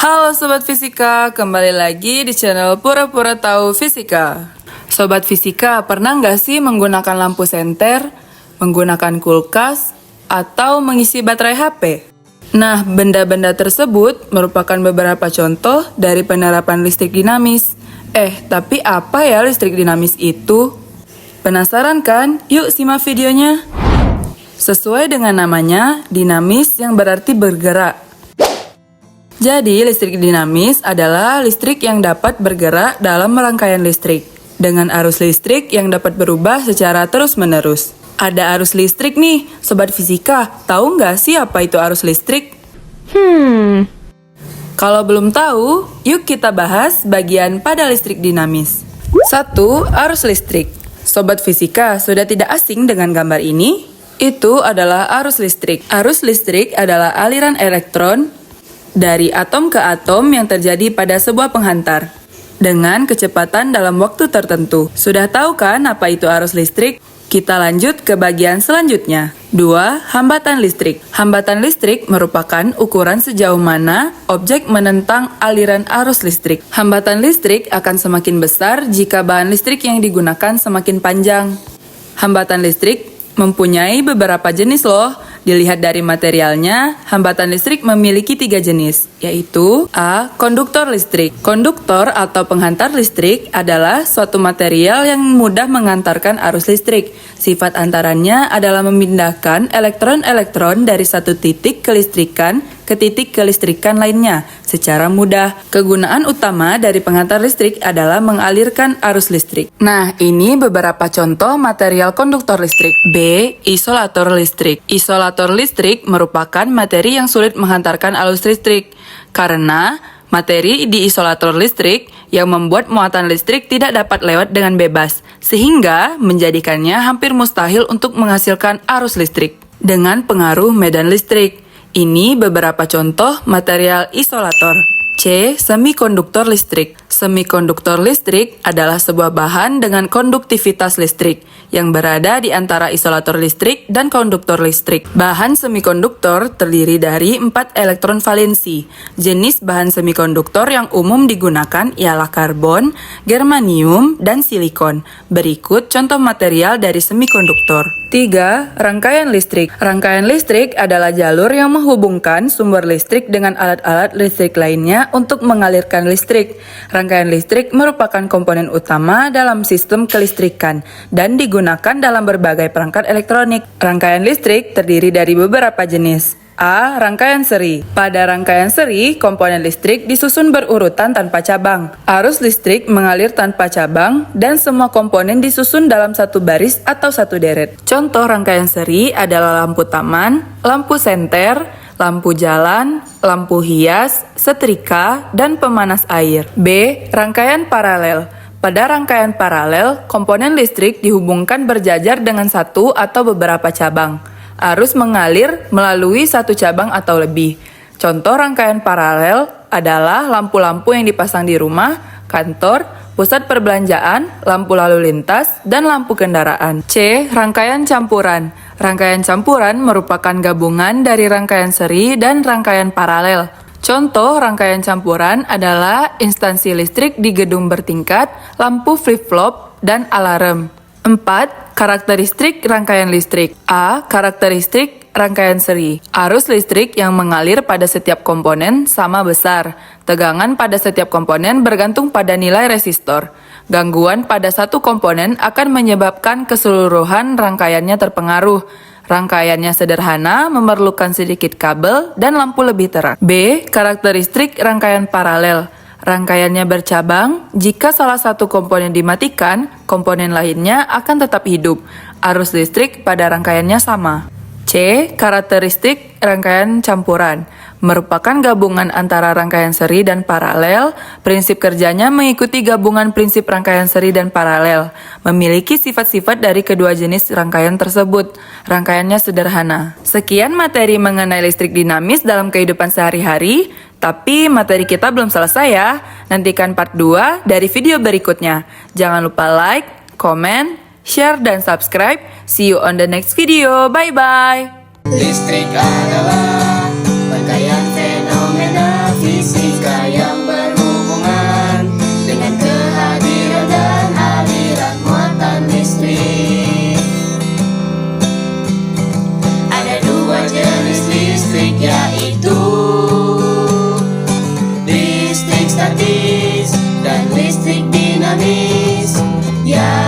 Halo Sobat Fisika, kembali lagi di channel Pura-Pura Tahu Fisika. Sobat Fisika, pernah nggak sih menggunakan lampu senter, menggunakan kulkas, atau mengisi baterai HP? Nah, benda-benda tersebut merupakan beberapa contoh dari penerapan listrik dinamis. Tapi apa ya listrik dinamis itu? Penasaran kan? Yuk simak videonya. Sesuai dengan namanya, dinamis yang berarti bergerak. Jadi, listrik dinamis adalah listrik yang dapat bergerak dalam rangkaian listrik dengan arus listrik yang dapat berubah secara terus-menerus. Ada arus listrik nih, Sobat Fisika. Tahu nggak sih apa itu arus listrik? Kalau belum tahu, yuk kita bahas bagian pada listrik dinamis. 1. Arus listrik. Sobat Fisika sudah tidak asing dengan gambar ini? Itu adalah arus listrik. Arus listrik adalah aliran elektron dari atom ke atom yang terjadi pada sebuah penghantar dengan kecepatan dalam waktu tertentu. Sudah tahu kan apa itu arus listrik? Kita lanjut ke bagian selanjutnya. 2. Hambatan listrik. Hambatan listrik merupakan ukuran sejauh mana objek menentang aliran arus listrik. Hambatan listrik akan semakin besar jika bahan listrik yang digunakan semakin panjang. Hambatan listrik mempunyai beberapa jenis loh. Dilihat dari materialnya, hambatan listrik memiliki 3 jenis, yaitu A. Konduktor listrik. Konduktor atau penghantar listrik adalah suatu material yang mudah mengantarkan arus listrik. Sifat antaranya adalah memindahkan elektron-elektron dari satu titik kelistrikan ke titik kelistrikan lainnya secara mudah. Kegunaan utama dari penghantar listrik adalah mengalirkan arus listrik. Nah, ini beberapa contoh material konduktor listrik. B. Isolator listrik. Isolator listrik merupakan materi yang sulit menghantarkan arus listrik karena materi di isolator listrik yang membuat muatan listrik tidak dapat lewat dengan bebas, sehingga menjadikannya hampir mustahil untuk menghasilkan arus listrik. Dengan pengaruh medan listrik, ini beberapa contoh material isolator. C. Semikonduktor listrik. Semikonduktor listrik adalah sebuah bahan dengan konduktivitas listrik yang berada di antara isolator listrik dan konduktor listrik. Bahan semikonduktor terdiri dari 4 elektron valensi. Jenis bahan semikonduktor yang umum digunakan ialah karbon, germanium, dan silikon. Berikut contoh material dari semikonduktor. 3. Rangkaian listrik. Rangkaian listrik adalah jalur yang menghubungkan sumber listrik dengan alat-alat listrik lainnya untuk mengalirkan listrik. Rangkaian listrik merupakan komponen utama dalam sistem kelistrikan dan digunakan dalam berbagai perangkat elektronik. Rangkaian listrik terdiri dari beberapa jenis. A. Rangkaian seri. Pada rangkaian seri, komponen listrik disusun berurutan tanpa cabang. Arus listrik mengalir tanpa cabang dan semua komponen disusun dalam satu baris atau satu deret. Contoh rangkaian seri adalah lampu taman, lampu senter, lampu jalan, lampu hias, setrika, dan pemanas air. B. Rangkaian paralel. Pada rangkaian paralel, komponen listrik dihubungkan berjajar dengan satu atau beberapa cabang. Arus mengalir melalui satu cabang atau lebih. Contoh rangkaian paralel adalah lampu-lampu yang dipasang di rumah, kantor, pusat perbelanjaan, lampu lalu lintas, dan lampu kendaraan. C. Rangkaian campuran. Rangkaian campuran merupakan gabungan dari rangkaian seri dan rangkaian paralel. Contoh rangkaian campuran adalah instansi listrik di gedung bertingkat, lampu flip-flop, dan alarm. 4. Karakteristik rangkaian listrik. A. Karakteristik rangkaian seri. Arus listrik yang mengalir pada setiap komponen sama besar. Tegangan pada setiap komponen bergantung pada nilai resistor. Gangguan pada satu komponen akan menyebabkan keseluruhan rangkaiannya terpengaruh. Rangkaiannya sederhana, memerlukan sedikit kabel dan lampu lebih terang. B. Karakteristik rangkaian paralel. Rangkaiannya bercabang, jika salah satu komponen dimatikan, komponen lainnya akan tetap hidup. Arus listrik pada rangkaiannya sama. C. Karakteristik rangkaian campuran. Merupakan gabungan antara rangkaian seri dan paralel. Prinsip kerjanya mengikuti gabungan prinsip rangkaian seri dan paralel. Memiliki sifat-sifat dari kedua jenis rangkaian tersebut. Rangkaiannya sederhana. Sekian materi mengenai listrik dinamis dalam kehidupan sehari-hari. Tapi materi kita belum selesai ya. Nantikan part 2 dari video berikutnya. Jangan lupa like, comment, share, dan subscribe. See you on the next video. Bye-bye. Listrik adalah rangkaian fenomena fisika statis dan listrik dinamis. Ya